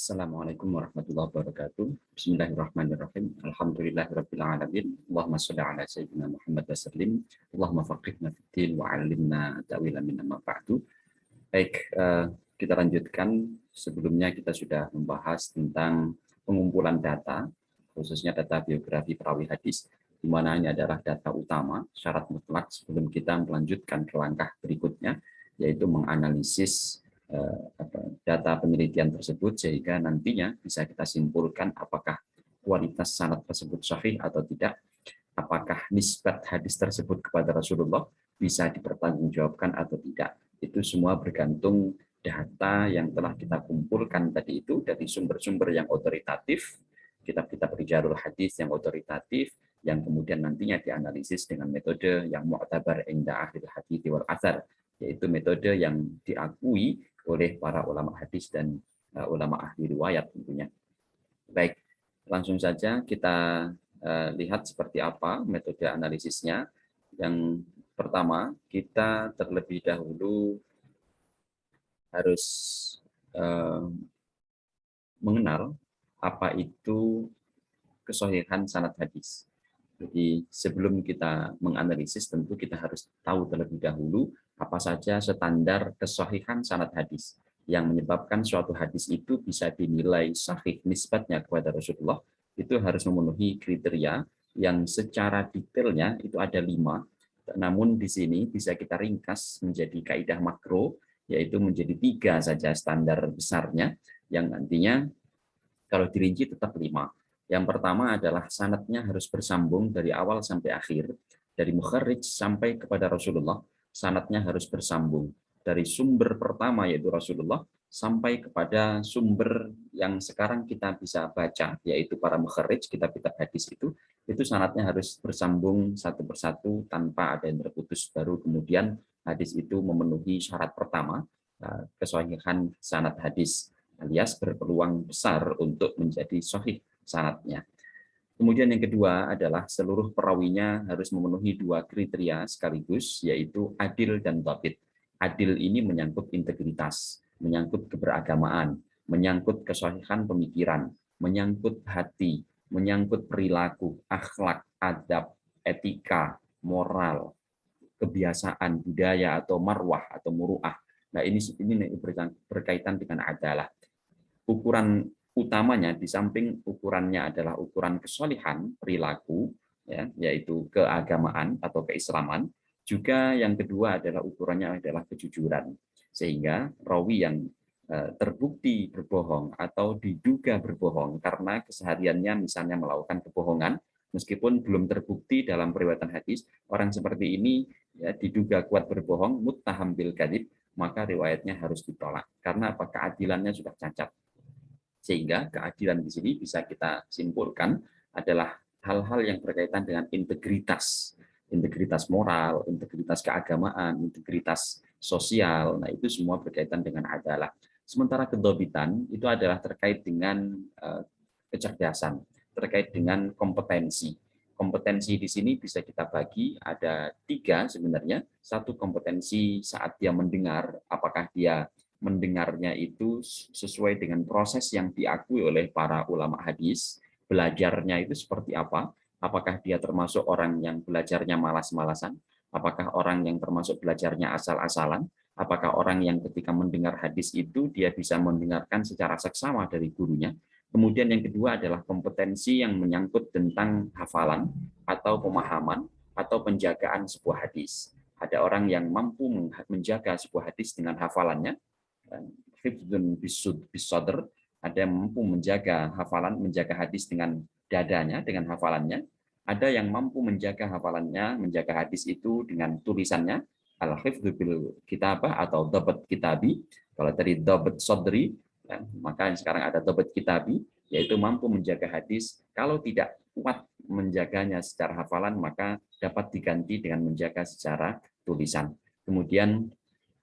Assalamualaikum warahmatullahi wabarakatuh. Bismillahirrahmanirrahim. Alhamdulillahirabbil alamin. Allahumma shalli ala sayyidina Muhammad wa sallim. Allahumma faqihna fid-din wa 'allimna ta'wila min ma ba'du. Baik, kita lanjutkan. Sebelumnya kita sudah membahas tentang pengumpulan data, khususnya data biografi perawi hadis, di mana ini adalah data utama, syarat mutlak sebelum kita melanjutkan ke langkah berikutnya, yaitu menganalisis data penelitian tersebut sehingga nantinya bisa kita simpulkan apakah kualitas sanad tersebut sahih atau tidak, apakah nisbat hadis tersebut kepada Rasulullah bisa dipertanggungjawabkan atau tidak. Itu semua bergantung data yang telah kita kumpulkan tadi itu dari sumber-sumber yang otoritatif, kitab-kitab rijalul hadis yang otoritatif, yang kemudian nantinya dianalisis dengan metode yang mu'tabar inda ahli hadits wal athar, yaitu metode yang diakui oleh para ulama hadis dan ulama ahli riwayat tentunya. Baik, langsung saja kita lihat seperti apa metode analisisnya. Yang pertama, kita terlebih dahulu harus mengenal apa itu kesahihan sanad hadis. Jadi sebelum kita menganalisis tentu kita harus tahu terlebih dahulu apa saja standar kesahihan sanad hadis yang menyebabkan suatu hadis itu bisa dinilai sahih nisbatnya kepada Rasulullah. Itu harus memenuhi kriteria yang secara detailnya itu ada 5. Namun di sini bisa kita ringkas menjadi kaidah makro, yaitu menjadi 3 saja standar besarnya, yang nantinya kalau dirinci tetap 5. Yang pertama adalah sanadnya harus bersambung dari awal sampai akhir, dari mukharrij sampai kepada Rasulullah, sanadnya harus bersambung dari sumber pertama yaitu Rasulullah sampai kepada sumber yang sekarang kita bisa baca, yaitu para mukharrij, kitab-kitab hadis itu sanadnya harus bersambung satu persatu tanpa ada yang terputus, baru kemudian hadis itu memenuhi syarat pertama, kesahihan sanad hadis, alias berpeluang besar untuk menjadi sahih sanadnya. Kemudian yang kedua adalah seluruh perawinya harus memenuhi 2 kriteria sekaligus, yaitu adil dan dhabit. Adil ini menyangkut integritas, menyangkut keberagamaan, menyangkut kesahihan pemikiran, menyangkut hati, menyangkut perilaku, akhlak, adab, etika, moral, kebiasaan, budaya atau marwah atau muruah. Nah, ini berkaitan dengan adalah ukuran utamanya, di samping ukurannya adalah ukuran kesolihan perilaku, ya, yaitu keagamaan atau keislaman, juga yang kedua adalah ukurannya adalah kejujuran, sehingga rawi yang terbukti berbohong atau diduga berbohong karena kesehariannya misalnya melakukan kebohongan, meskipun belum terbukti dalam periwayatan hadis, orang seperti ini ya, diduga kuat berbohong, muttaham bil kadzib, maka riwayatnya harus ditolak karena apa? Keadilannya sudah cacat. Sehingga keadilan di sini bisa kita simpulkan adalah hal-hal yang berkaitan dengan integritas, integritas moral, integritas keagamaan, integritas sosial. Nah, itu semua berkaitan dengan adalah. Sementara kedobitan itu adalah terkait dengan kecerdasan, terkait dengan kompetensi. Kompetensi di sini bisa kita bagi ada 3 sebenarnya. Satu, kompetensi saat dia mendengar, apakah dia mendengarnya itu sesuai dengan proses yang diakui oleh para ulama hadis, belajarnya itu seperti apa, apakah dia termasuk orang yang belajarnya malas-malasan, apakah orang yang termasuk belajarnya asal-asalan, apakah orang yang ketika mendengar hadis itu dia bisa mendengarkan secara seksama dari gurunya. Kemudian yang kedua adalah kompetensi yang menyangkut tentang hafalan atau pemahaman atau penjagaan sebuah hadis. Ada orang yang mampu menjaga sebuah hadis dengan hafalannya, hifdzun bisadr, ada yang mampu menjaga hafalan, menjaga hadis dengan dadanya, dengan hafalannya. Ada yang mampu menjaga hafalannya, menjaga hadis itu dengan tulisannya, al-hifdzu bil kitabah atau dhabt kitabi. Kalau tadi dhabt sadri, ya, maka sekarang ada dhabt kitabi, yaitu mampu menjaga hadis. Kalau tidak kuat menjaganya secara hafalan, maka dapat diganti dengan menjaga secara tulisan. Kemudian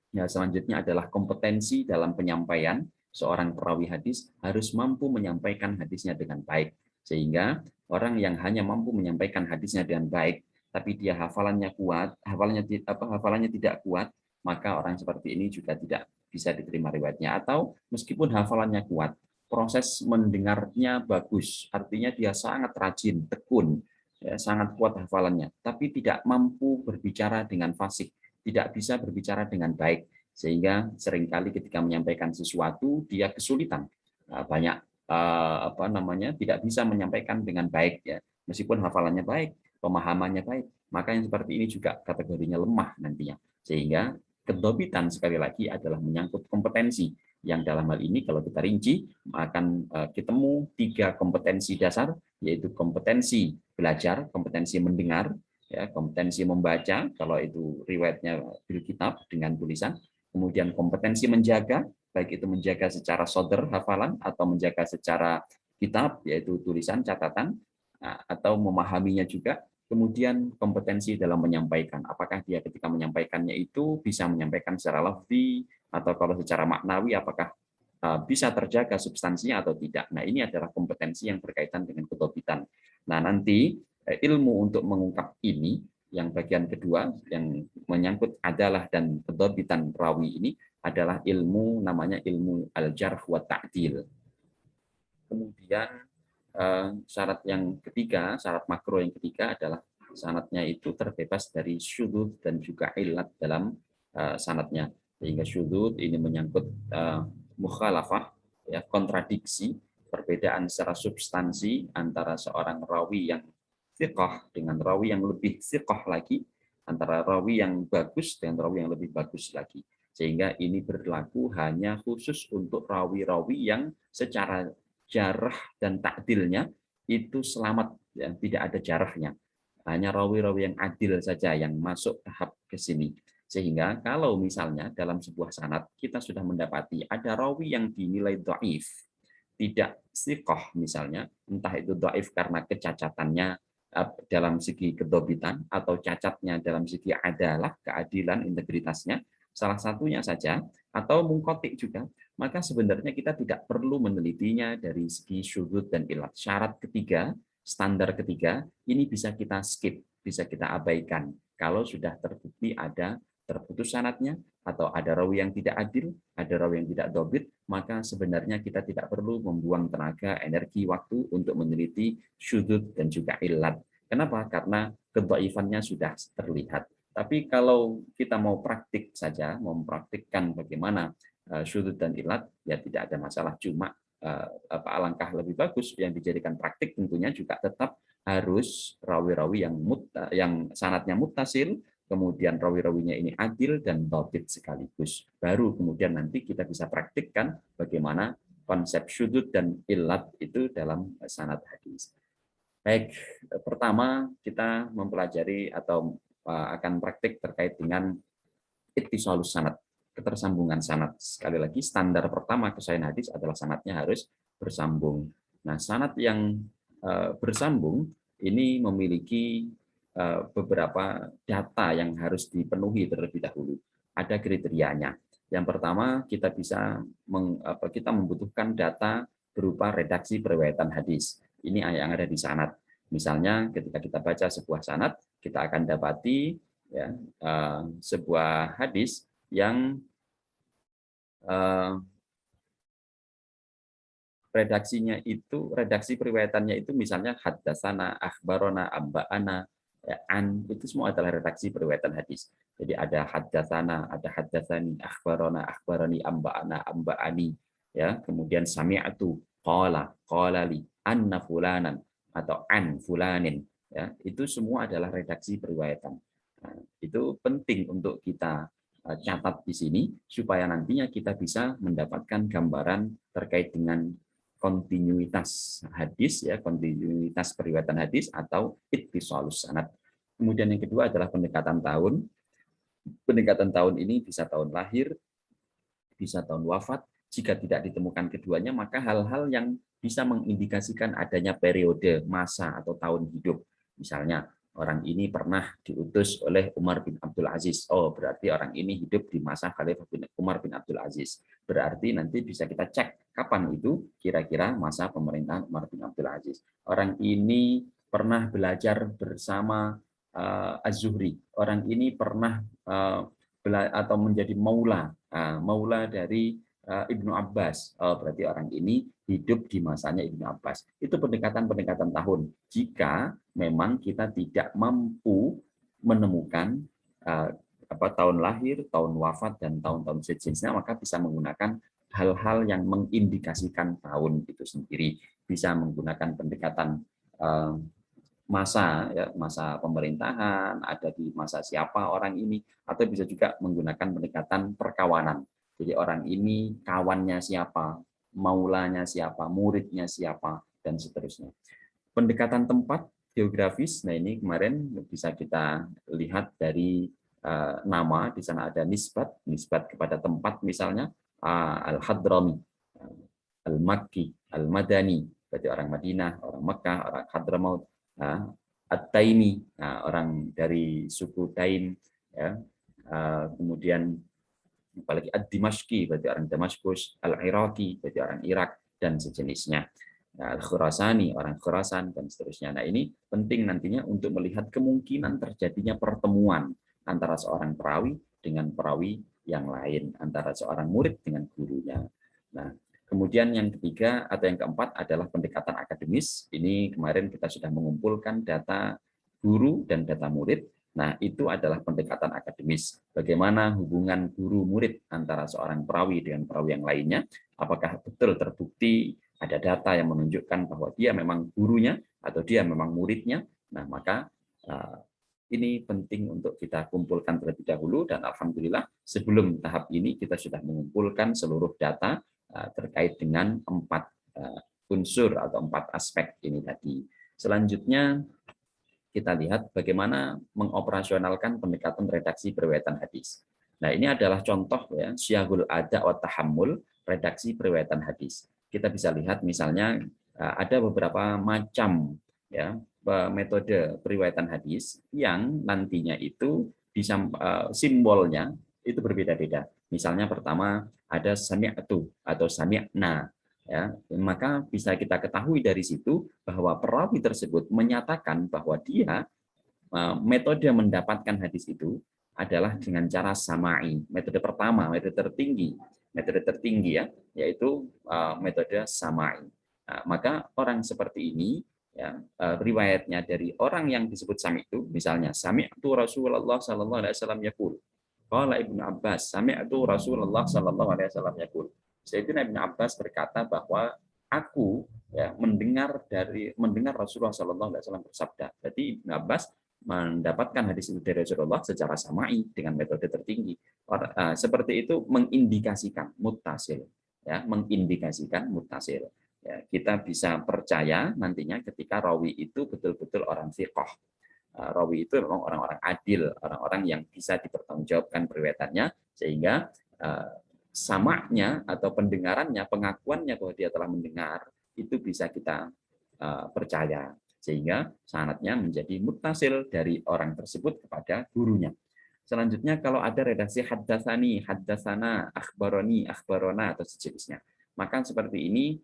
ya, selanjutnya adalah kompetensi dalam penyampaian. Seorang perawi hadis harus mampu menyampaikan hadisnya dengan baik. Sehingga orang yang hanya mampu menyampaikan hadisnya dengan baik, tapi dia hafalannya kuat, hafalannya tidak kuat, maka orang seperti ini juga tidak bisa diterima riwayatnya. Atau meskipun hafalannya kuat, proses mendengarnya bagus, artinya dia sangat rajin, tekun, ya, sangat kuat hafalannya, tapi tidak mampu berbicara dengan fasih, tidak bisa berbicara dengan baik, sehingga seringkali ketika menyampaikan sesuatu dia kesulitan. Banyak tidak bisa menyampaikan dengan baik, ya, meskipun hafalannya baik, pemahamannya baik, maka yang seperti ini juga kategorinya lemah nantinya. Sehingga kedobitan sekali lagi adalah menyangkut kompetensi, yang dalam hal ini kalau kita rinci akan ketemu 3 kompetensi dasar, yaitu kompetensi belajar, kompetensi mendengar, ya, kompetensi membaca kalau itu riwayatnya bil kitab dengan tulisan, kemudian kompetensi menjaga, baik itu menjaga secara sodr hafalan atau menjaga secara kitab yaitu tulisan catatan, atau memahaminya juga. Kemudian kompetensi dalam menyampaikan, apakah dia ketika menyampaikannya itu bisa menyampaikan secara lafzi, atau kalau secara maknawi apakah bisa terjaga substansinya atau tidak. Nah, ini adalah kompetensi yang berkaitan dengan kedobitan. Nah, nanti ilmu untuk mengungkap ini, yang bagian kedua yang menyangkut adalah dan kedobitan rawi ini adalah ilmu namanya ilmu al-jarh wa ta'dil. Kemudian syarat yang ketiga, syarat makro yang ketiga adalah sanadnya itu terbebas dari syudzud dan juga ilat dalam sanadnya. Sehingga syudzud ini menyangkut mukhalafah, ya, kontradiksi, perbedaan secara substansi antara seorang rawi yang thiqah dengan rawi yang lebih thiqah lagi, antara rawi yang bagus dengan rawi yang lebih bagus lagi. Sehingga ini berlaku hanya khusus untuk rawi-rawi yang secara jarah dan takdilnya itu selamat, ya, tidak ada jarahnya. Hanya rawi-rawi yang adil saja yang masuk tahap ke sini. Sehingga kalau misalnya dalam sebuah sanad kita sudah mendapati ada rawi yang dinilai dhaif, tidak siqah misalnya, entah itu dhaif karena kecacatannya dalam segi kedobitan atau cacatnya dalam segi adalah keadilan integritasnya, salah satunya saja, atau mungkotik juga, maka sebenarnya kita tidak perlu menelitinya dari segi syuhud dan ilat. Syarat ketiga, standar ketiga, ini bisa kita skip, bisa kita abaikan. Kalau sudah terbukti ada terputus sanadnya, atau ada rawi yang tidak adil, ada rawi yang tidak dobit, maka sebenarnya kita tidak perlu membuang tenaga, energi, waktu untuk meneliti syuhud dan juga ilat. Kenapa? Karena kedhaifannya sudah terlihat. Tapi kalau kita mau praktik saja, mau mempraktikkan bagaimana syuhud dan ilat, ya tidak ada masalah. Cuma alangkah lebih bagus yang dijadikan praktik tentunya juga tetap harus rawi-rawi yang sanadnya muttasil, kemudian rawi-rawinya ini adil dan dhabit sekaligus. Baru kemudian nanti kita bisa praktikkan bagaimana konsep syuhud dan ilat itu dalam sanad hadis. Baik, pertama kita mempelajari atau akan praktik terkait dengan ittisalus sanad, ketersambungan sanad. Sekali lagi, standar pertama kesahihan hadis adalah sanadnya harus bersambung. Nah, sanad yang bersambung ini memiliki beberapa data yang harus dipenuhi terlebih dahulu. Ada kriterianya. Yang pertama, kita membutuhkan data berupa redaksi periwayatan hadis. Ini yang ada di sanad. Misalnya, ketika kita baca sebuah sanad, kita akan dapati, ya, sebuah hadis yang redaksi periwayatannya itu misalnya haddatsana, akhbarona, amba'ana, ya, itu semua adalah redaksi periwayatan hadis. Jadi ada haddatsana, ada haddatsani, akhbarona, akhbarani, amba'ana, amba'ani, ya. Kemudian sami'tu, qala li, anna fulanan, atau an fulanin, ya. Itu semua adalah redaksi periwayatan. Nah, itu penting untuk kita catat di sini supaya nantinya kita bisa mendapatkan gambaran terkait dengan kontinuitas hadis, ya, kontinuitas periwayatan hadis atau ittisalus sanad. Kemudian yang kedua adalah pendekatan tahun. Pendekatan tahun ini bisa tahun lahir, bisa tahun wafat. Jika tidak ditemukan keduanya, maka hal-hal yang bisa mengindikasikan adanya periode, masa, atau tahun hidup. Misalnya, orang ini pernah diutus oleh Umar bin Abdul Aziz. Oh, berarti orang ini hidup di masa Khalifah Umar bin Abdul Aziz. Berarti nanti bisa kita cek kapan itu kira-kira masa pemerintahan Umar bin Abdul Aziz. Orang ini pernah belajar bersama Az-Zuhri. Orang ini pernah atau menjadi maula dari Ibnu Abbas. Oh, berarti orang ini hidup di masanya Ibnu Abbas. Itu pendekatan-pendekatan tahun. Jika memang kita tidak mampu menemukan uh, tahun lahir, tahun wafat, dan tahun-tahun sejenisnya, maka bisa menggunakan hal-hal yang mengindikasikan tahun itu sendiri. Bisa menggunakan pendekatan masa, ya, masa pemerintahan, ada di masa siapa orang ini, atau bisa juga menggunakan pendekatan perkawanan. Jadi orang ini kawannya siapa, maulanya siapa, muridnya siapa, dan seterusnya. Pendekatan tempat geografis, nah ini kemarin bisa kita lihat dari nama, di sana ada nisbat kepada tempat, misalnya Al-Hadrami, Al-Makki, Al-Madani, berarti orang Madinah, orang Mekah, orang Hadramaut, At-Taimi, orang dari suku Taim, ya. Kemudian apalagi Ad-Dimashqi, berarti orang Damaskus, Al-Iraqi, berarti orang Irak, dan sejenisnya. Al-Khurasani, orang Khurasan, dan seterusnya. Nah, ini penting nantinya untuk melihat kemungkinan terjadinya pertemuan antara seorang perawi dengan perawi yang lain, antara seorang murid dengan gurunya. Nah, kemudian yang ketiga atau yang keempat adalah pendekatan akademis. Ini kemarin kita sudah mengumpulkan data guru dan data murid. Nah, itu adalah pendekatan akademis. Bagaimana hubungan guru-murid antara seorang perawi dengan perawi yang lainnya, apakah betul terbukti ada data yang menunjukkan bahwa dia memang gurunya atau dia memang muridnya. Nah, maka ini penting untuk kita kumpulkan terlebih dahulu, dan alhamdulillah sebelum tahap ini kita sudah mengumpulkan seluruh data terkait dengan 4 unsur atau 4 aspek ini tadi. Selanjutnya kita lihat bagaimana mengoperasionalkan pendekatan redaksi periwayatan hadis. Nah, ini adalah contoh ya, syiagul ada wa tahammul, redaksi periwayatan hadis. Kita bisa lihat misalnya ada beberapa macam ya metode periwayatan hadis yang nantinya itu simbolnya itu berbeda-beda. Misalnya pertama ada sami'tu atau sami'na, ya, maka bisa kita ketahui dari situ bahwa perawi tersebut menyatakan bahwa dia metode mendapatkan hadis itu adalah dengan cara samai. Metode pertama, metode tertinggi ya, yaitu metode samai. Nah, maka orang seperti ini ya, riwayatnya dari orang yang disebut sami itu, misalnya sami'tu Rasulullah sallallahu alaihi wasallam yaqul. Qala Ibnu Abbas, sami'tu Rasulullah sallallahu alaihi wasallam yaqul. Sayyidina Ibnu Abbas berkata bahwa aku ya mendengar Rasulullah sallallahu alaihi wasallam bersabda. Jadi Ibnu Abbas mendapatkan hadis itu dari Rasulullah secara samai dengan metode tertinggi. Seperti itu mengindikasikan muttasil, ya, mengindikasikan muttasil. Ya, kita bisa percaya nantinya ketika rawi itu betul-betul orang thiqah. Rawi itu memang orang-orang adil, orang-orang yang bisa dipertanggungjawabkan periwayatannya, sehingga samaknya atau pendengarannya, pengakuannya bahwa dia telah mendengar itu bisa kita percaya, sehingga sanadnya menjadi muttasil dari orang tersebut kepada gurunya. Selanjutnya kalau ada redaksi haddatsani, haddatsana, akhbaroni, akhbarona atau sejenisnya, maka seperti ini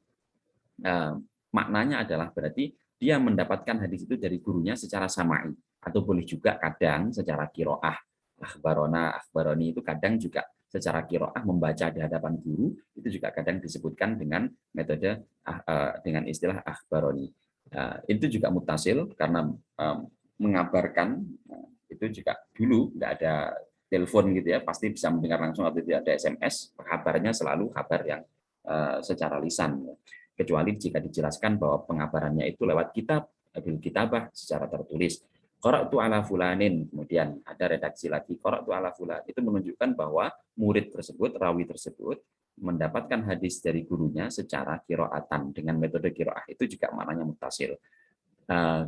maknanya adalah berarti dia mendapatkan hadis itu dari gurunya secara samai, atau boleh juga kadang secara kiroah. Akhbarona, akhbaroni itu kadang juga secara kiroah membaca di hadapan guru, itu juga kadang disebutkan dengan metode dengan istilah akhbaroni. Itu juga mutasil karena mengabarkan itu juga dulu nggak ada telepon gitu ya, pasti bisa mendengar langsung atau tidak ada SMS, kabarnya selalu kabar yang secara lisan, kecuali jika dijelaskan bahwa pengabarannya itu lewat kitab, bil kitabah, secara tertulis. Qara'tu ala fulanin, kemudian ada redaksi lagi qara'tu ala fulan, itu menunjukkan bahwa murid tersebut, rawi tersebut mendapatkan hadis dari gurunya secara qiraatan dengan metode qiraah, itu juga maknanya muttasil.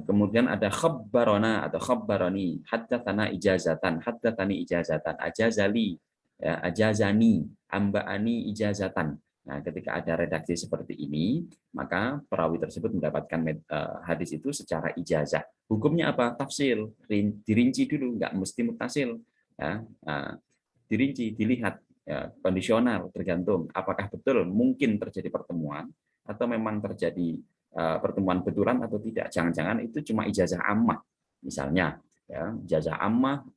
Kemudian ada khabbarona atau khabbaroni, haddatsana ijazatan, haddatsani ijazatan, ajazali, ya, ajazani, amba'ani ijazatan. Nah, ketika ada redaksi seperti ini, maka perawi tersebut mendapatkan hadis itu secara ijazah. Hukumnya apa? Tafsil, dirinci dulu, nggak mesti muttasil. Ya, dirinci, dilihat, ya, kondisional, tergantung apakah betul mungkin terjadi pertemuan atau memang terjadi pertemuan betulan atau tidak. Jangan-jangan itu cuma ijazah ammah, misalnya, ya, ijazah ammah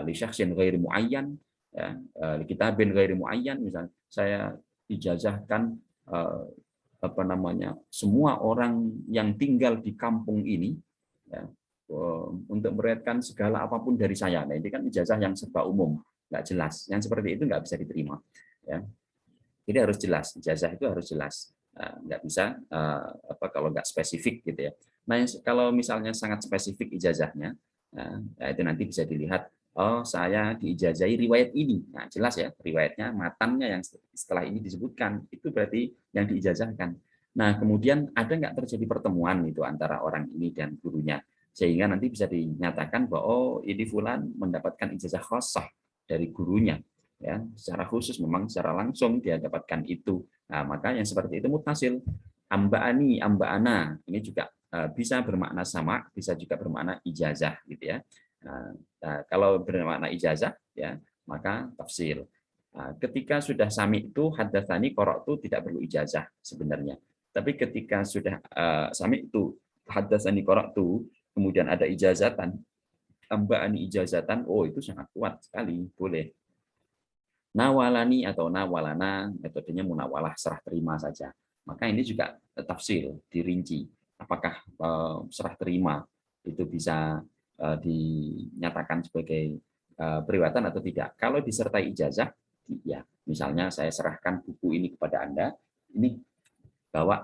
li syakhsin ghairi muayyan, ya, li kitabin ghairi muayyan, misalnya saya ijazahkan semua orang yang tinggal di kampung ini, ya, untuk meriwayatkan segala apapun dari saya. Nah, ini kan ijazah yang serba umum, nggak jelas. Yang seperti itu nggak bisa diterima. Ya. Jadi harus jelas, ijazah itu harus jelas. Nggak bisa kalau nggak spesifik gitu ya. Nah, kalau misalnya sangat spesifik ijazahnya, nah, itu nanti bisa dilihat. Oh, saya diijazahi riwayat ini. Nah, jelas ya, riwayatnya, matannya yang setelah ini disebutkan, itu berarti yang diijazahkan. Nah, kemudian ada nggak terjadi pertemuan itu antara orang ini dan gurunya, sehingga nanti bisa dinyatakan bahwa oh, ini fulan mendapatkan ijazah khassah dari gurunya, ya, secara khusus memang secara langsung dia dapatkan itu. Nah, maka yang seperti itu mutasil. Amba'ani, amba'ana, ini juga bisa bermakna sama, bisa juga bermakna ijazah gitu ya. Nah, kalau bermakna ijazah ya, maka tafsir. Nah, ketika sudah sami itu haddatsani qara'tu tidak perlu ijazah sebenarnya. Tapi ketika sudah sami itu haddatsani qara'tu kemudian ada ijazatan, amba'ani ijazatan, oh itu sangat kuat sekali, boleh. Nawalani atau nawalana, metodenya munawalah, serah terima saja. Maka ini juga tafsir, dirinci. Apakah serah terima itu bisa dinyatakan sebagai periwatan atau tidak. Kalau disertai ijazah, ya, misalnya saya serahkan buku ini kepada Anda, ini bawa,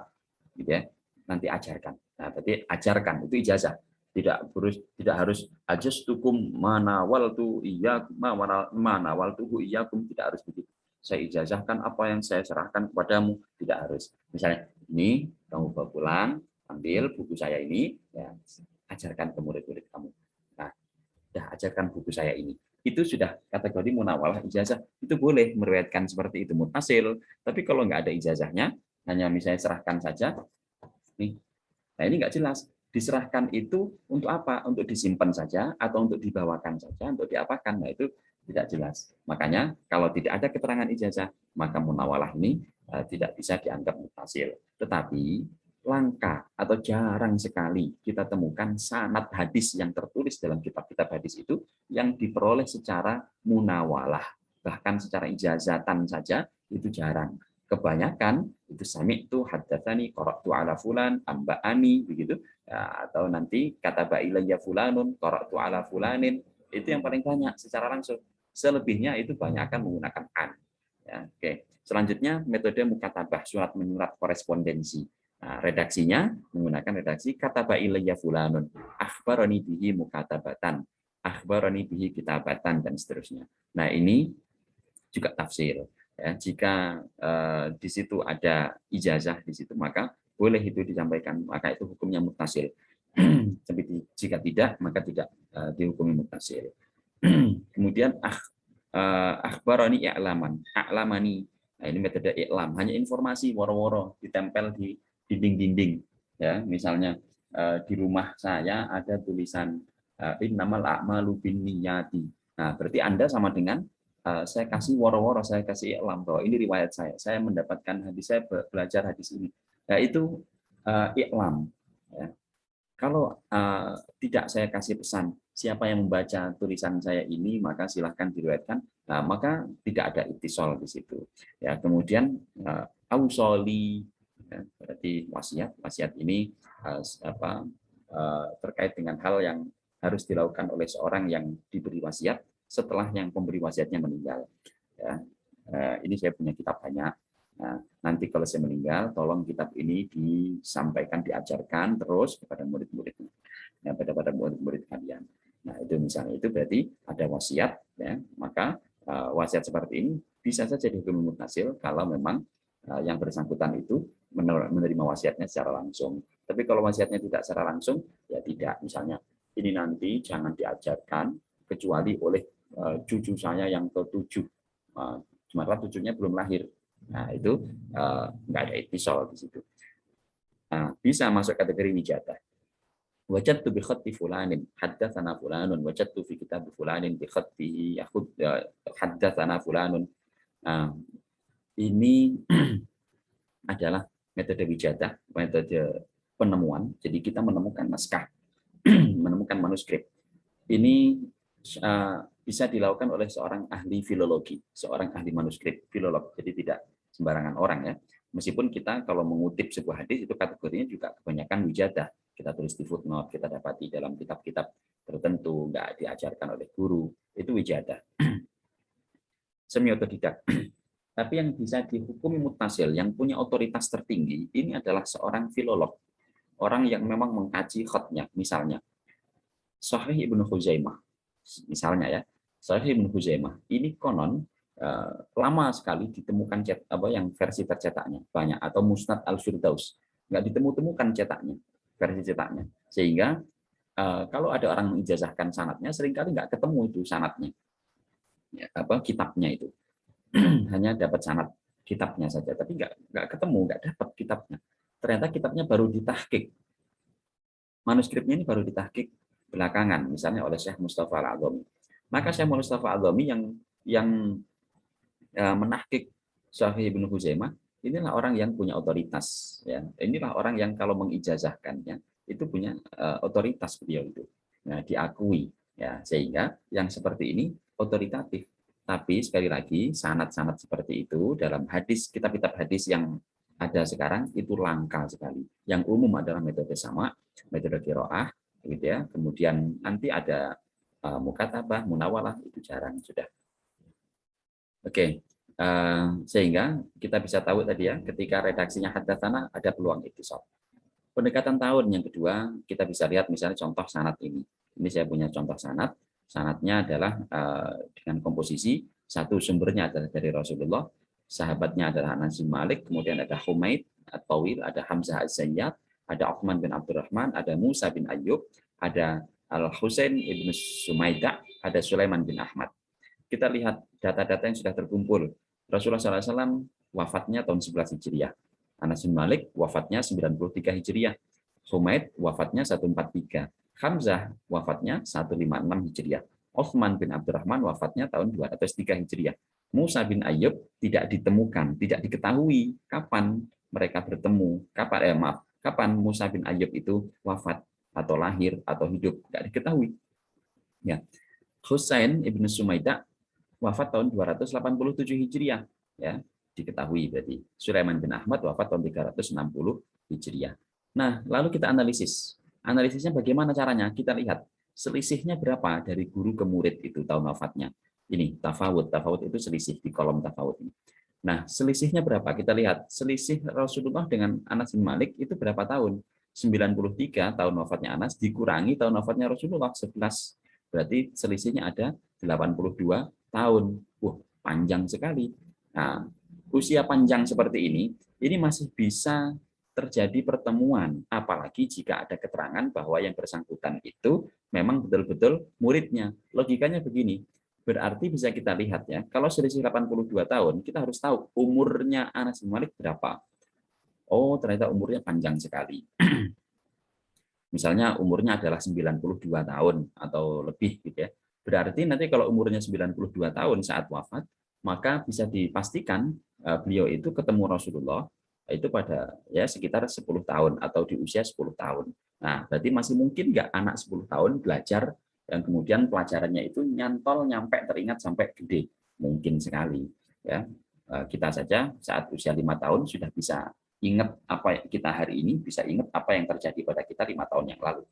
gitu ya, nanti ajarkan. Nah, berarti ajarkan itu ijazah. Tidak harus ajastukum manawal tu iya manawal tuhu iyakum, tidak harus begitu. Saya ijazahkan apa yang saya serahkan kepadamu, tidak harus. Misalnya ini kamu bawa pulang, ambil buku saya ini, ya, ajarkan ke murid-murid kamu. Nah, dah ajarkan buku saya ini. Itu sudah kategori munawalah ijazah. Itu boleh meriwayatkan seperti itu mutasil. Tapi kalau nggak ada ijazahnya, hanya misalnya serahkan saja, nih. Nah, ini nggak jelas. Diserahkan itu untuk apa? Untuk disimpan saja atau untuk dibawakan saja, untuk diapakan? Nah, itu tidak jelas. Makanya kalau tidak ada keterangan ijazah, maka munawalah ini tidak bisa dianggap mutasil. Tetapi langka atau jarang sekali kita temukan sanad hadis yang tertulis dalam kitab-kitab hadis itu yang diperoleh secara munawalah, bahkan secara ijazatan saja itu jarang. Kebanyakan itu sami itu haddatsani qara'tu ala fulan amba'ani begitu ya, atau nanti kata ilayya fulanun qara'tu ala fulanin, itu yang paling banyak secara langsung. Selebihnya itu banyak akan menggunakan an. Ya, oke. Selanjutnya metode mukatabah, surat menyurat korespondensi. Nah, redaksinya menggunakan redaksi kataba ilayya fulanun akhbarani bihi mukatabatan, akhbarani bihi kitabatan, dan seterusnya. Nah, ini juga tafsir. Ya, jika di situ ada ijazah di situ, maka boleh itu disampaikan, maka itu hukumnya muttasil. Tapi jika tidak, maka tidak dihukumi muttasil. Kemudian akhbarani i'laman, a'lamani. Nah, ini metode i'lam, hanya informasi woro-woro ditempel di dinding-dinding. Ya, misalnya di rumah saya ada tulisan innamal a'malu binniyati. Nah, berarti Anda sama dengan saya kasih woro-woro, saya kasih iklam bahwa ini riwayat saya mendapatkan hadis, saya belajar hadis ini. Nah, itu iklam. Ya. Kalau tidak saya kasih pesan, siapa yang membaca tulisan saya ini, maka silahkan diriwayatkan. Nah, maka tidak ada itisol di situ. Ya, kemudian ausoli, ya, berarti wasiat ini terkait dengan hal yang harus dilakukan oleh seorang yang diberi wasiat setelah yang pemberi wasiatnya meninggal. Ya, ini saya punya kitab banyak. Nah, nanti kalau saya meninggal, tolong kitab ini disampaikan, diajarkan terus kepada murid-muridnya, ya, pada murid-murid kalian. Nah, itu misalnya itu berarti ada wasiat, ya, maka wasiat seperti ini bisa saja dihukum mutasil kalau memang yang bersangkutan itu menerima wasiatnya secara langsung. Tapi kalau wasiatnya tidak secara langsung, ya tidak. Misalnya ini nanti jangan diajarkan kecuali oleh cucu saya yang ke-7. Sementara cucunya belum lahir. Nah, itu nggak ada itisol di situ. Nah, bisa masuk kategori wijadah. Wajadtu bi khatti fulanin, haddatsana fulanun, wajadtu fi kitab fulanin bi khatti haddatsana fulanun. Nah, ini adalah metode wijadah, metode penemuan. Jadi kita menemukan naskah, menemukan manuskrip. Ini bisa dilakukan oleh seorang ahli filologi, seorang ahli manuskrip, filolog. Jadi tidak sembarangan orang ya. Meskipun kita kalau mengutip sebuah hadis itu kategorinya juga kebanyakan wijadah. Kita tulis di footnote, kita dapati dalam kitab-kitab tertentu, nggak diajarkan oleh guru, itu wijadah. Semi otodidak. Tapi yang bisa dihukumi muttasil, yang punya otoritas tertinggi, ini adalah seorang filolog. Orang yang memang mengkaji khatnya. Misalnya, Sahih Ibnu Khuzaimah. Misalnya ya, Sahih Ibnu Khuzaimah. Ini konon lama sekali ditemukan yang versi tercetaknya. Banyak. Atau Musnad Al-Firdaus. Nggak ditemu-temukan cetaknya, versi cetaknya. Sehingga kalau ada orang mengijazahkan sanadnya, seringkali nggak ketemu itu sanadnya. Ya, kitabnya itu. Hanya dapat sanad kitabnya saja, tapi nggak ketemu, nggak dapat kitabnya. Ternyata kitabnya baru ditahqiq. Manuskripnya ini baru ditahqiq belakangan, misalnya oleh Syekh Mustafa Al-Adzami. Maka Syekh Mustafa Al-Adzami yang menahqiq Sahih Ibnu Khuzaimah, inilah orang yang punya otoritas. Ya. Inilah orang yang kalau mengijazahkannya itu punya otoritas beliau itu. Nah, diakui. Ya, sehingga yang seperti ini otoritatif. Tapi sekali lagi sanad-sanad seperti itu dalam hadis, kitab-kitab hadis yang ada sekarang itu langka sekali. Yang umum adalah metode sama, metode qiraah, gitu ya. Kemudian nanti ada mukatabah, munawalah, itu jarang sudah. Oke, sehingga kita bisa tahu tadi ya, ketika redaksinya haddatsana ada peluang ittisal. Pendekatan tahun yang kedua, kita bisa lihat misalnya contoh sanad ini. Ini saya punya contoh sanad. Sanadnya adalah dengan komposisi, satu sumbernya adalah dari Rasulullah, sahabatnya adalah Anas bin Malik, kemudian ada Humaid At-Tawil, ada Hamzah Az-Zayyat, ada Uthman bin Abdurrahman, ada Musa bin Ayyub, ada Al-Husain ibn Sumaidah, ada Sulaiman bin Ahmad. Kita lihat data-data yang sudah terkumpul. Rasulullah SAW wafatnya tahun 11 Hijriah. Anas bin Malik wafatnya 93 Hijriah. Humaid wafatnya 143. Hamzah wafatnya 156 Hijriah. Uthman bin Abdurrahman wafatnya tahun 203 Hijriah. Musa bin Ayyub tidak ditemukan, tidak diketahui kapan mereka bertemu, kapan Musa bin Ayyub itu wafat atau lahir atau hidup, tidak diketahui. Ya. Husain ibnu Sumaidah wafat tahun 287 Hijriah, ya, diketahui berarti. Sulaiman bin Ahmad wafat tahun 360 Hijriah. Nah, lalu kita analisis. Analisisnya bagaimana caranya? Kita lihat selisihnya berapa dari guru ke murid itu tahun wafatnya. Ini tafawud. Tafawud itu selisih di kolom tafawud ini. Nah, selisihnya berapa? Kita lihat selisih Rasulullah dengan Anas bin Malik itu berapa tahun? 93 tahun wafatnya Anas dikurangi tahun wafatnya Rasulullah 11. Berarti selisihnya ada 82 tahun. Panjang sekali. Nah, usia panjang seperti ini masih bisa terjadi pertemuan, apalagi jika ada keterangan bahwa yang bersangkutan itu memang betul-betul muridnya. Logikanya begini, berarti bisa kita lihat ya, kalau selisih 82 tahun, kita harus tahu umurnya Anas bin Malik berapa. Oh, ternyata umurnya panjang sekali. Misalnya umurnya adalah 92 tahun atau lebih gitu ya. Berarti nanti kalau umurnya 92 tahun saat wafat, maka bisa dipastikan beliau itu ketemu Rasulullah itu pada ya sekitar 10 tahun atau di usia 10 tahun. Nah, berarti masih mungkin nggak anak 10 tahun belajar dan kemudian pelajarannya itu nyantol nyampe teringat sampai gede. Mungkin sekali ya. Kita saja saat usia 5 tahun sudah bisa ingat apa kita hari ini, bisa ingat apa yang terjadi pada kita 5 tahun yang lalu,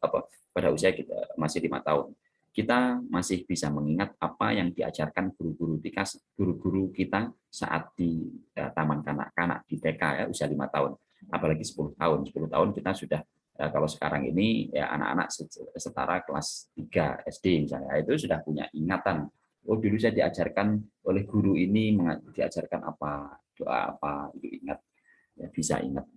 pada usia kita masih 5 tahun. Kita masih bisa mengingat apa yang diajarkan guru-guru kita saat di taman kanak-kanak di TK ya, usia 5 tahun, apalagi 10 tahun. 10 tahun kita sudah kalau sekarang ini ya anak-anak setara kelas 3 SD misalnya, itu sudah punya ingatan. Oh, dulu saya diajarkan oleh guru ini diajarkan apa, doa apa, itu ingat. Ya, bisa ingat.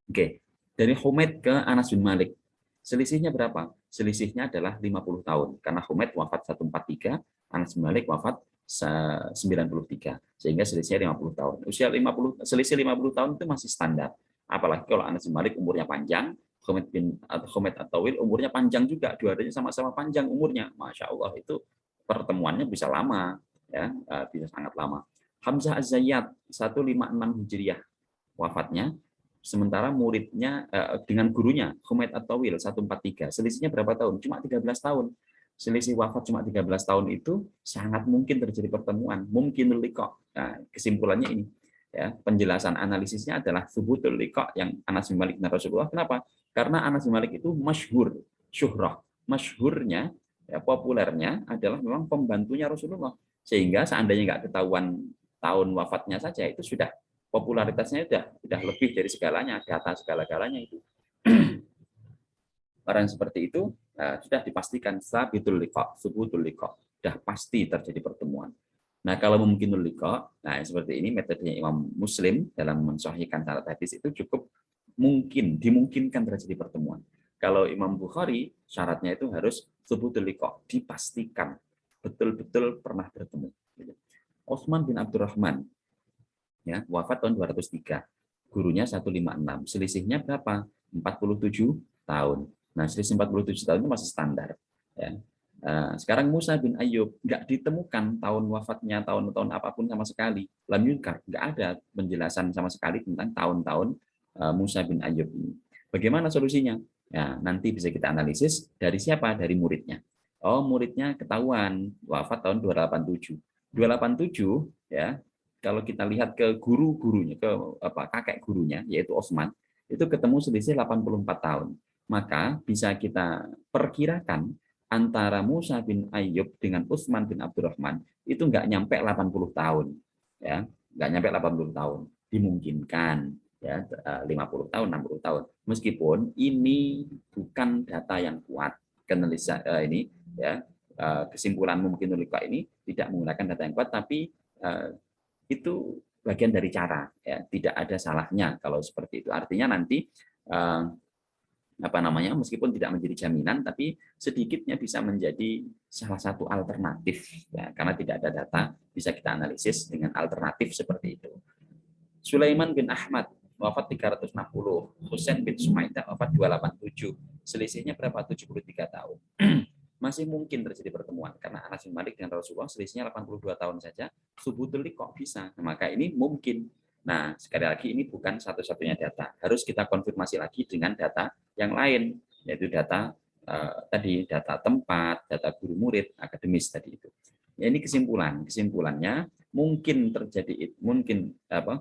Oke, dari Humaid ke Anas bin Malik. Selisihnya berapa? Selisihnya adalah 50 tahun. Karena Humaid wafat 143, Anas bin Malik wafat 93. Sehingga selisihnya 50 tahun. Selisih 50 tahun itu masih standar. Apalagi kalau Anas bin Malik umurnya panjang, Humaid At-Tawil umurnya panjang juga. Dua-duanya sama-sama panjang umurnya. Masya Allah, itu pertemuannya bisa lama. Ya, bisa sangat lama. Hamzah Az-Zayyat 156 Hijriah wafatnya, sementara muridnya dengan gurunya Humaid At-Tawil 143. Selisihnya berapa tahun? Cuma 13 tahun. Selisih wafat cuma 13 tahun itu sangat mungkin terjadi pertemuan, mungkin liqa. Nah, kesimpulannya ini. Ya, penjelasan analisisnya adalah subutul liqa yang Anas bin Malik dan Rasulullah. Kenapa? Karena Anas bin Malik itu masyhur, syuhrah. Masyhurnya, ya, populernya adalah memang pembantunya Rasulullah. Sehingga seandainya nggak ketahuan tahun wafatnya saja, itu sudah popularitasnya sudah lebih dari segalanya, data segala-galanya itu. Orang seperti itu sudah dipastikan sabitul liqa, subutul liqa, sudah pasti terjadi pertemuan. Nah, kalau mungkinul liqa, nah seperti ini metodenya Imam Muslim dalam mensahihkan sanad hadis itu cukup dimungkinkan terjadi pertemuan. Kalau Imam Bukhari syaratnya itu harus subutul liqa, dipastikan betul-betul pernah bertemu. Utsman bin Abdurrahman ya, wafat tahun 203. Gurunya 156. Selisihnya berapa? 47 tahun. Nah, selisih 47 tahun itu masih standar ya. Sekarang Musa bin Ayyub nggak ditemukan tahun wafatnya, tahun-tahun apapun sama sekali. Lam yunkar, nggak ada penjelasan sama sekali tentang tahun-tahun Musa bin Ayyub ini. Bagaimana solusinya? Ya, nanti bisa kita analisis dari siapa? Dari muridnya. Oh, muridnya ketahuan wafat tahun 287. 287 ya. Kalau kita lihat ke guru-gurunya, ke kakek gurunya yaitu Utsman, itu ketemu selisih 84 tahun. Maka bisa kita perkirakan antara Musa bin Ayyub dengan Utsman bin Abdurrahman itu nggak nyampe 80 tahun, ya, nggak nyampe 80 tahun, dimungkinkan ya 50 tahun, 60 tahun. Meskipun ini bukan data yang kuat, ini ya kesimpulan mungkin ulika ini tidak menggunakan data yang kuat, tapi itu bagian dari cara, ya, tidak ada salahnya kalau seperti itu. Artinya nanti meskipun tidak menjadi jaminan, tapi sedikitnya bisa menjadi salah satu alternatif ya, karena tidak ada data bisa kita analisis dengan alternatif seperti itu. Sulaiman bin Ahmad wafat 360, Husain bin Sumaidah wafat 287, selisihnya berapa? 73 tahun. Masih mungkin terjadi pertemuan karena Anas bin Malik dengan Rasulullah selisihnya 82 tahun saja, subutul liqa bisa. Maka ini mungkin. Nah, sekali lagi ini bukan satu-satunya data. Harus kita konfirmasi lagi dengan data yang lain, yaitu data data tempat, data guru murid, akademis tadi itu. Ya, ini kesimpulannya mungkin terjadi,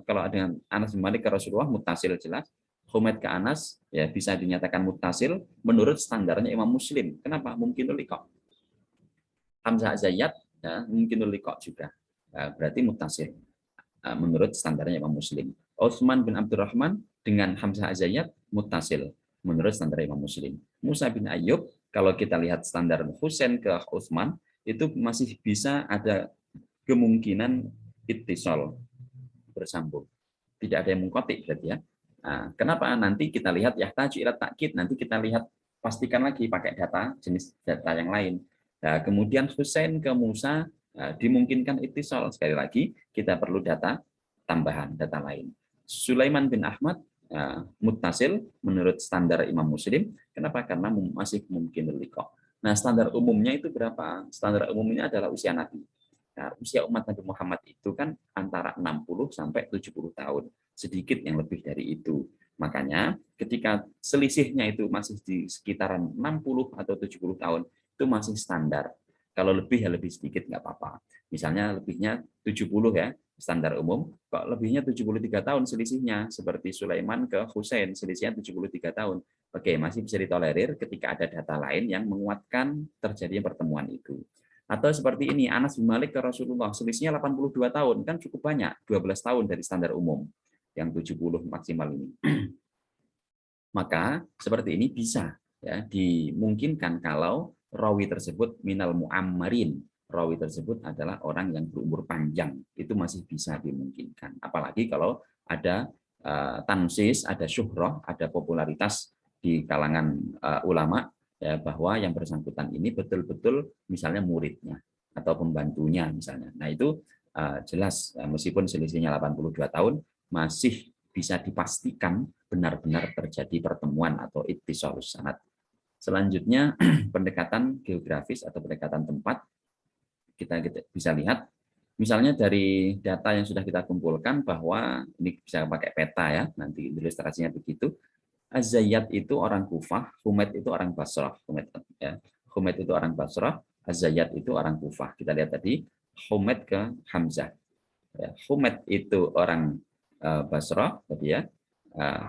kalau dengan Anas bin Malik ke Rasulullah muttasil jelas, Humaid ke Anas ya bisa dinyatakan muttasil menurut standarnya Imam Muslim. Kenapa? Mungkinul liqa. Hamzah Zayyad ya, mungkinul liqa juga. Berarti muttasil menurut standarnya Imam Muslim. Utsman bin Abdurrahman dengan Hamzah Zayyad muttasil menurut standar Imam Muslim. Musa bin Ayyub kalau kita lihat standar Husain ke Utsman itu masih bisa ada kemungkinan ittisal bersambung. Tidak ada yang mengkotik berarti ya. Nah, kenapa? Nanti kita lihat yahtaju ila takkid, nanti kita lihat pastikan lagi pakai data jenis data yang lain. Nah, kemudian Husain ke Musa dimungkinkan ittisal, sekali lagi kita perlu data tambahan, data lain. Sulaiman bin Ahmad muttasil menurut standar Imam Muslim. Kenapa? Karena masih mungkin liqa. Nah, standar umumnya itu berapa? Standar umumnya adalah usia Nabi. Nah, usia umat Nabi Muhammad itu kan antara 60 sampai 70 tahun. Sedikit yang lebih dari itu. Makanya ketika selisihnya itu masih di sekitaran 60 atau 70 tahun, itu masih standar. Kalau lebih ya lebih sedikit nggak apa-apa. Misalnya lebihnya 70 ya, standar umum. Kok lebihnya 73 tahun selisihnya, seperti Sulaiman ke Husain, selisihnya 73 tahun. Oke, masih bisa ditolerir ketika ada data lain yang menguatkan terjadinya pertemuan itu. Atau seperti ini, Anas bin Malik ke Rasulullah, selisihnya 82 tahun, kan cukup banyak, 12 tahun dari standar umum, yang 70 maksimal ini. Maka seperti ini bisa ya dimungkinkan kalau rawi tersebut minal muammarin, rawi tersebut adalah orang yang berumur panjang, itu masih bisa dimungkinkan. Apalagi kalau ada tansis, ada syuhrah, ada popularitas di kalangan ulama ya, bahwa yang bersangkutan ini betul-betul misalnya muridnya atau pembantunya misalnya. Nah itu jelas meskipun selisihnya 82 tahun masih bisa dipastikan benar-benar terjadi pertemuan atau ittisalus sanad. Selanjutnya pendekatan geografis atau pendekatan tempat, kita bisa lihat misalnya dari data yang sudah kita kumpulkan bahwa ini bisa pakai peta ya, nanti ilustrasinya begitu. Az-Zayyad itu orang Kufah, Humaid itu orang Basrah. Humaid itu orang Basrah, Az-Zayyad itu orang Kufah. Kita lihat tadi Humaid ke Hamzah. Humaid itu orang Basrah tadi ya. Eh,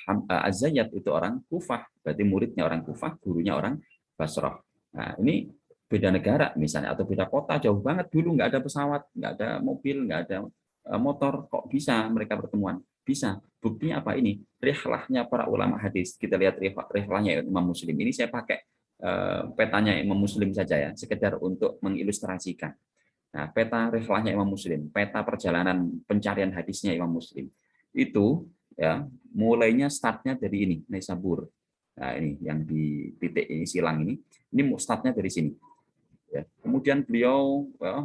Az-Zayyat itu orang Kufah, berarti muridnya orang Kufah, gurunya orang Basrah. Nah, ini beda negara misalnya, atau beda kota, jauh banget dulu, nggak ada pesawat, nggak ada mobil, nggak ada motor, kok bisa mereka pertemuan? Bisa. Buktinya apa ini? Rihlahnya para ulama hadis. Kita lihat rihlahnya Imam Muslim. Ini saya pakai petanya Imam Muslim saja ya, sekedar untuk mengilustrasikan. Nah, peta rihlahnya Imam Muslim, peta perjalanan pencarian hadisnya Imam Muslim. Itu ya, mulainya startnya dari ini, Naisabur. Nah, ini yang di titik ini silang ini startnya dari sini. Ya. Kemudian beliau ya,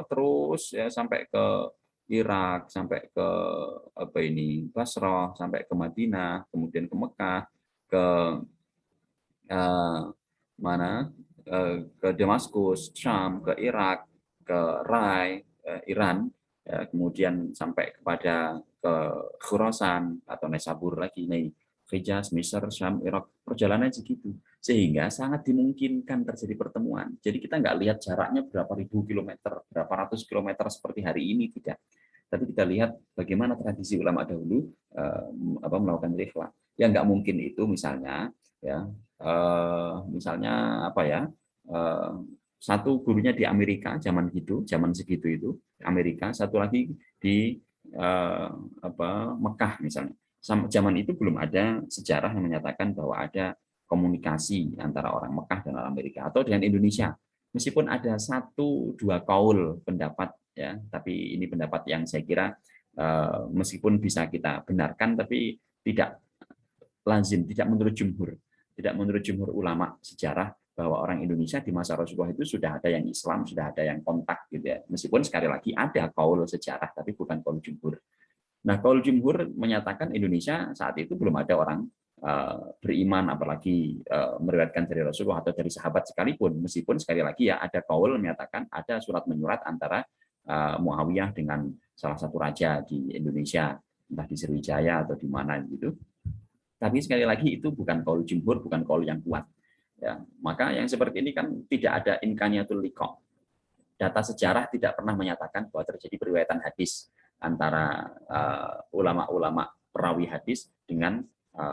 terus ya sampai ke Irak, sampai ke apa ini Basrah, sampai ke Madinah, kemudian ke Mekah, ke eh, mana ke Damaskus, Syam, ke Irak, ke Rai, Iran, ya, kemudian sampai kepada ke Khurasan atau Nesabur lagi, nih Hijaz, Misr, Syam, Irak, perjalanan segitu, sehingga sangat dimungkinkan terjadi pertemuan. Jadi kita nggak lihat jaraknya berapa ribu kilometer, berapa ratus kilometer seperti hari ini, tidak. Tapi kita lihat bagaimana tradisi ulama dahulu melakukan rihlah. Ya nggak mungkin itu misalnya ya misalnya apa ya satu gurunya di Amerika zaman segitu itu Amerika, satu lagi di Mekah misalnya. Zaman itu belum ada sejarah yang menyatakan bahwa ada komunikasi antara orang Mekah dan orang Amerika atau dengan Indonesia. Meskipun ada satu dua kaul pendapat ya, tapi ini pendapat yang saya kira meskipun bisa kita benarkan tapi tidak lazim, tidak menurut jumhur ulama sejarah bahwa orang Indonesia di masa Rasulullah itu sudah ada yang Islam, sudah ada yang kontak gitu ya. Meskipun sekali lagi ada kaul sejarah tapi bukan kaul jumhur. Nah, kaul jumhur menyatakan Indonesia saat itu belum ada orang beriman apalagi meriwayatkan dari Rasulullah atau dari sahabat sekalipun. Meskipun sekali lagi ya ada kaul menyatakan ada surat menyurat antara Muawiyah dengan salah satu raja di Indonesia, entah di Sriwijaya atau di mana gitu. Tapi sekali lagi itu bukan kaul jumhur, bukan kaul yang kuat. Ya, maka yang seperti ini kan tidak ada imkaniyatul liqa. Data sejarah tidak pernah menyatakan bahwa terjadi periwayatan hadis antara ulama-ulama perawi hadis dengan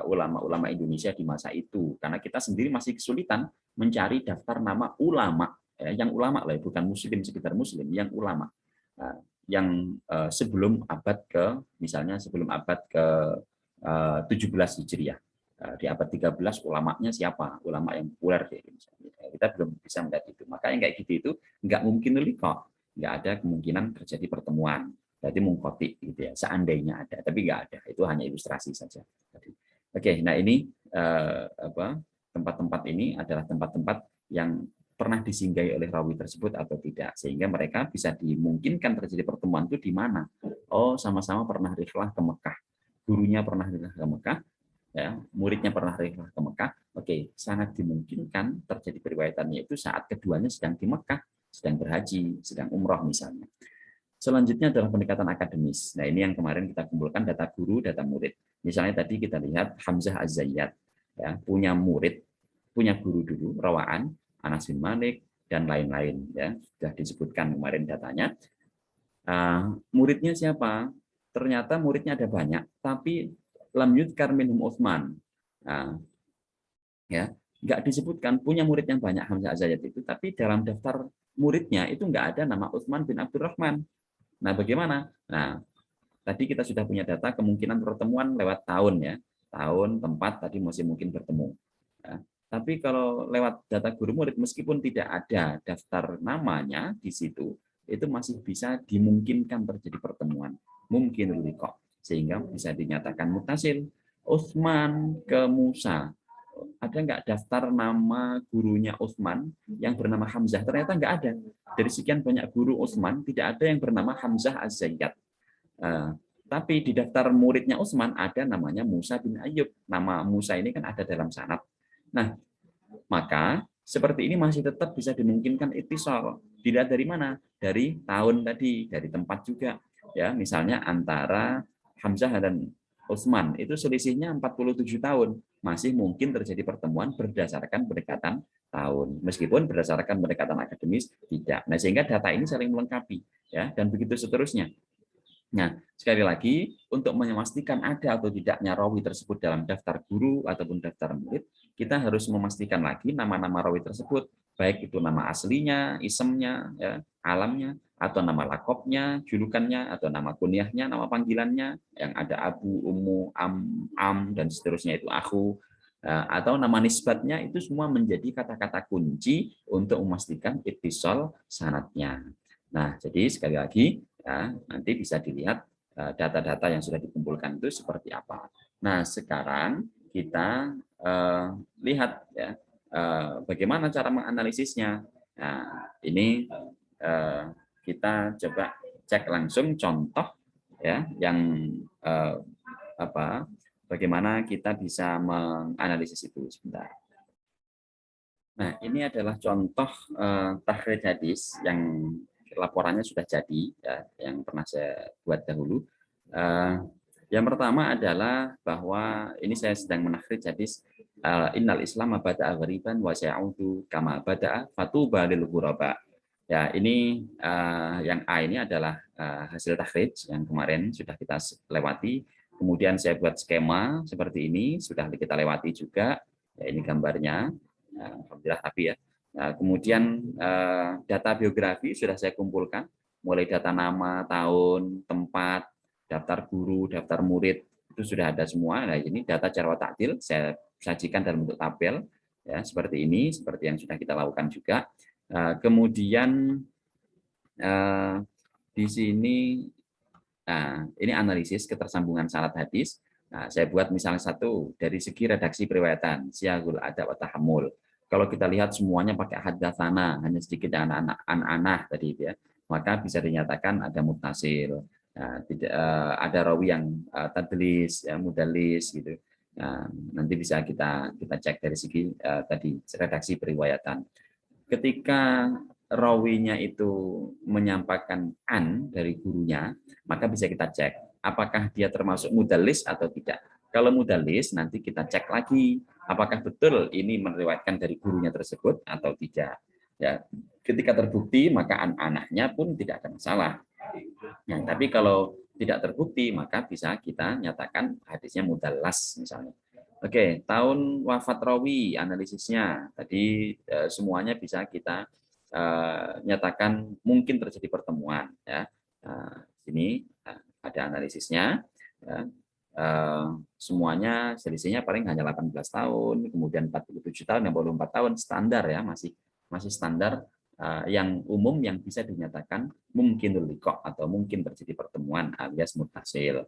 ulama-ulama Indonesia di masa itu. Karena kita sendiri masih kesulitan mencari daftar nama ulama, yang ulama lah, bukan muslim sekitar muslim, yang ulama. Yang sebelum abad ke, misalnya sebelum abad ke 17 Hijriah. Di abad 13 ulamanya siapa? Ulama yang populer di Indonesia. Kita belum bisa melihat itu. Maka yang kayak gitu itu nggak mungkin liqa, nggak ada kemungkinan terjadi pertemuan. Berarti mungkoti gitu ya. Seandainya ada, tapi nggak ada. Itu hanya ilustrasi saja. Oke, nah ini tempat-tempat ini adalah tempat-tempat yang pernah disinggahi oleh rawi tersebut atau tidak, sehingga mereka bisa dimungkinkan terjadi pertemuan itu di mana. Oh, sama-sama pernah rihlah ke Mekah, gurunya pernah rihlah ke Mekah, ya, muridnya pernah rihlah ke Mekah. Oke, sangat dimungkinkan terjadi periwayatannya itu saat keduanya sedang di Mekah, sedang berhaji, sedang umroh misalnya. Selanjutnya adalah pendekatan akademis. Nah, ini yang kemarin kita kumpulkan data guru, data murid. Misalnya tadi kita lihat Hamzah Az-Zayyat, ya, punya murid, punya guru dulu, Rawaan, Anas bin Malik, dan lain-lain. Ya, sudah disebutkan kemarin datanya. Muridnya siapa? Ternyata muridnya ada banyak, tapi lam yudkar minhum Utsman. Nah, ya, nggak disebutkan punya murid yang banyak Hamzah Az-Zayyat itu, tapi dalam daftar muridnya itu nggak ada nama Utsman bin Abdurrahman. Nah, bagaimana? Nah, tadi kita sudah punya data kemungkinan pertemuan lewat tahun ya, tahun, tempat tadi masih mungkin bertemu. Ya. Tapi kalau lewat data guru murid, meskipun tidak ada daftar namanya di situ, itu masih bisa dimungkinkan terjadi pertemuan. Mungkin kok, sehingga bisa dinyatakan mutasil. Utsman ke Musa, ada nggak daftar nama gurunya Utsman yang bernama Hamzah? Ternyata nggak ada. Dari sekian banyak guru Utsman, tidak ada yang bernama Hamzah Az-Zayyat. Tapi di daftar muridnya Utsman ada namanya Musa bin Ayyub. Nama Musa ini kan ada dalam sanad. Nah, maka seperti ini masih tetap bisa dimungkinkan ittisal. Dilihat dari mana? Dari tahun tadi, dari tempat juga. Ya, misalnya antara Hamzah dan Utsman itu selisihnya 47 tahun. Masih mungkin terjadi pertemuan berdasarkan pendekatan tahun. Meskipun berdasarkan pendekatan akademis tidak. Nah, sehingga data ini saling melengkapi, ya, dan begitu seterusnya. Nah, sekali lagi, untuk memastikan ada atau tidaknya rawi tersebut dalam daftar guru ataupun daftar murid, kita harus memastikan lagi nama-nama rawi tersebut, baik itu nama aslinya, isemnya, ya, alamnya, atau nama lakopnya, julukannya, atau nama kunyahnya, nama panggilannya, yang ada abu, ummu, am, dan seterusnya itu aku, atau nama nisbatnya, itu semua menjadi kata-kata kunci untuk memastikan ittisal sanadnya. Nah, jadi sekali lagi, ya, nanti bisa dilihat data-data yang sudah dikumpulkan itu seperti apa. Nah, sekarang kita lihat ya bagaimana cara menganalisisnya. Nah, ini kita coba cek langsung contoh ya yang eh, apa bagaimana kita bisa menganalisis itu sebentar. Nah, ini adalah contoh tahrir hadis yang laporannya sudah jadi, ya, yang pernah saya buat dahulu. Yang pertama adalah bahwa ini saya sedang menakhrij hadis innal Islam bada'a ghariban wa sayaudu kama bada'a fatuba lil ghuraba. Ya, ini yang A ini adalah hasil takhrij yang kemarin sudah kita lewati. Kemudian saya buat skema seperti ini, sudah kita lewati juga. Ya, ini gambarnya. Alhamdulillah tapi ya. Nah, kemudian data biografi sudah saya kumpulkan, mulai data nama, tahun, tempat, daftar guru, daftar murid, itu sudah ada semua. Nah, ini data cara takdil saya sajikan dalam bentuk tabel, ya seperti ini, seperti yang sudah kita lakukan juga. Kemudian di sini, nah, ini analisis ketersambungan sanad hadis. Nah, saya buat misalnya satu dari segi redaksi periwayatan, siagul adab wa tahammul. Kalau kita lihat semuanya pakai haddatsana, hanya sedikit anak-anak tadi ya, maka bisa dinyatakan ada muttasil. Nah, tidak ada rawi yang tadlis, ya, mudallis gitu. Nah, nanti bisa kita cek dari segi tadi redaksi periwayatan. Ketika rawinya itu menyampaikan an dari gurunya, maka bisa kita cek apakah dia termasuk mudallis atau tidak. Kalau mudallis, nanti kita cek lagi apakah betul ini meriwayatkan dari gurunya tersebut atau tidak. Ya, ketika terbukti maka an-anahnya pun tidak ada masalah. Nah, tapi kalau tidak terbukti maka bisa kita nyatakan hadisnya mudallas misalnya. Oke, tahun wafat rawi analisisnya tadi semuanya bisa kita nyatakan mungkin terjadi pertemuan ya. Sini ada analisisnya ya. Semuanya selisihnya paling hanya 18 tahun, kemudian 47 tahun, 64 tahun standar ya, masih standar yang umum yang bisa dinyatakan mungkin liqa atau mungkin terjadi pertemuan alias muttasil.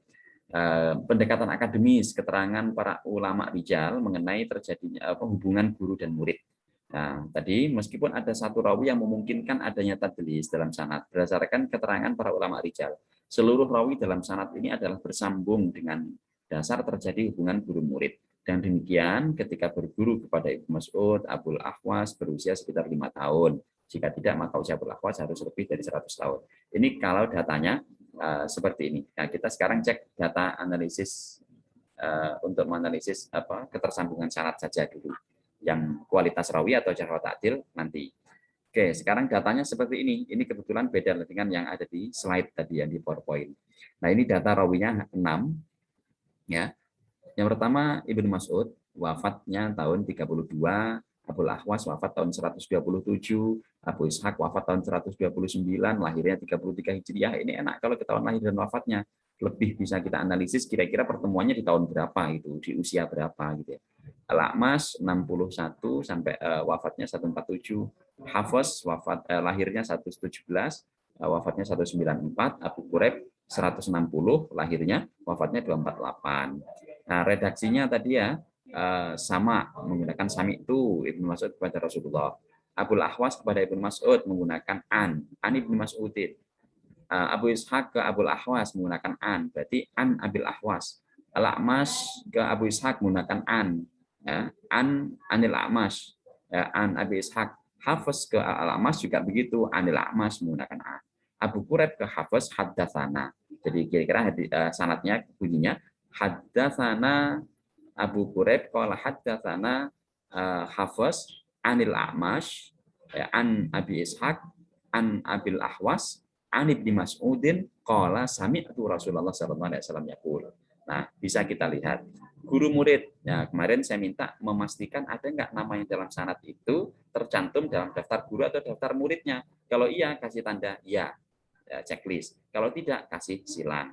Pendekatan akademis, keterangan para ulama rijal mengenai terjadinya hubungan guru dan murid. Nah, tadi meskipun ada satu rawi yang memungkinkan adanya tadlis dalam sanad berdasarkan keterangan para ulama rijal, seluruh rawi dalam sanad ini adalah bersambung dengan dasar terjadi hubungan guru murid. Dan demikian ketika berguru kepada Ibnu Mas'ud, Abul Ahwas berusia sekitar 5 tahun. Jika tidak, maka usia Abul Ahwas harus lebih dari 100 tahun. Ini kalau datanya seperti ini. Nah, kita sekarang cek data analisis untuk menganalisis ketersambungan syarat saja dulu. Yang kualitas rawi atau jarh ta'dil nanti. Oke, sekarang datanya seperti ini. Ini kebetulan beda dengan yang ada di slide tadi yang di PowerPoint. Nah, ini data rawinya 6 ya. Yang pertama Ibnu Mas'ud, wafatnya tahun 32, Abul Ahwas wafat tahun 127, Abu Ishaq wafat tahun 129, lahirnya 33 Hijriah. Ini enak kalau kita tahun lahir dan wafatnya. Lebih bisa kita analisis kira-kira pertemuannya di tahun berapa itu, di usia berapa gitu ya. Al-A'mas 61 sampai wafatnya 147, Hafiz lahirnya 117, wafatnya 194, Abu Quraib 160, lahirnya wafatnya 248. Nah, redaksinya tadi ya sama menggunakan sami itu Ibnu Mas'ud kepada Rasulullah. Abul Ahwas kepada Ibnu Mas'ud menggunakan an Ibnu Mas'udin. Abu Ishaq ke Abul Ahwas menggunakan an, berarti an Abil Ahwas. Al-A'mas ke Abu Ishaq menggunakan an, ya, anil A'mas, ya, an Abi Ishaq. Hafiz ke Al-A'mas juga begitu, anil A'mas menggunakan an. Abu Quraib ke Hafiz haddatsana. Jadi kira-kira sanadnya bunyinya haddatsana Abu Quraib qala haddatsana Hafiz anil A'mash an Abi Ishaq an Abil Ahwas An Ibnu Mas'udin qala sami'tu Rasulullah sallallahu alaihi wasallam yaqul. Nah, bisa kita lihat guru murid. Nah, kemarin saya minta memastikan ada nggak nama yang dalam sanad itu tercantum dalam daftar guru atau daftar muridnya. Kalau iya, kasih tanda ya, checklist. Kalau tidak, kasih silang.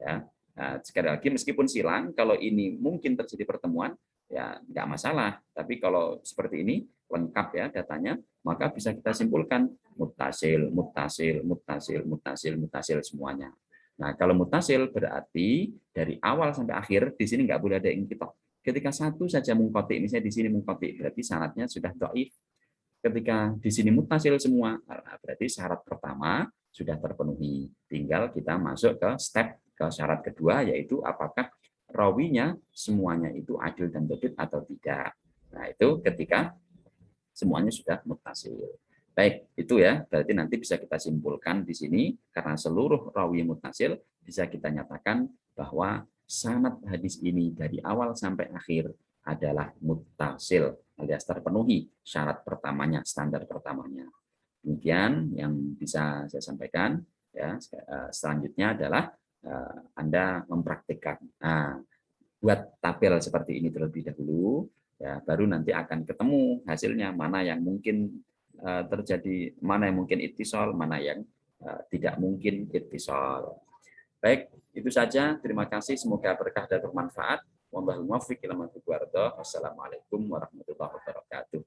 Ya. Nah, sekali lagi, meskipun silang, kalau ini mungkin terjadi pertemuan, ya nggak masalah. Tapi kalau seperti ini, lengkap ya datanya, maka bisa kita simpulkan mutasil, mutasil, mutasil, mutasil, mutasil semuanya. Nah, kalau mutasil berarti dari awal sampai akhir di sini nggak boleh ada inqitok. Ketika satu saja mungqati, misalnya di sini mungqati, berarti syaratnya sudah dhaif. Ketika di sini mutasil semua, berarti syarat pertama sudah terpenuhi. Tinggal kita masuk ke step ke syarat kedua, yaitu apakah rawinya semuanya itu adil dan dhabit atau tidak. Nah, itu ketika semuanya sudah mutasil. Baik, itu ya. Berarti nanti bisa kita simpulkan di sini karena seluruh rawi mutasil bisa kita nyatakan bahwa sanad hadis ini dari awal sampai akhir adalah mutasil alias terpenuhi syarat pertamanya, standar pertamanya. Demikian yang bisa saya sampaikan. Ya, selanjutnya adalah Anda mempraktikkan. Nah, buat tabel seperti ini terlebih dahulu, ya, baru nanti akan ketemu hasilnya mana yang mungkin terjadi, mana yang mungkin ittisal, mana yang tidak mungkin ittisal. Baik, itu saja. Terima kasih. Semoga berkah dan bermanfaat. Wallahul muwaffiq ila ma tuqwa. Wassalamualaikum warahmatullahi wabarakatuh.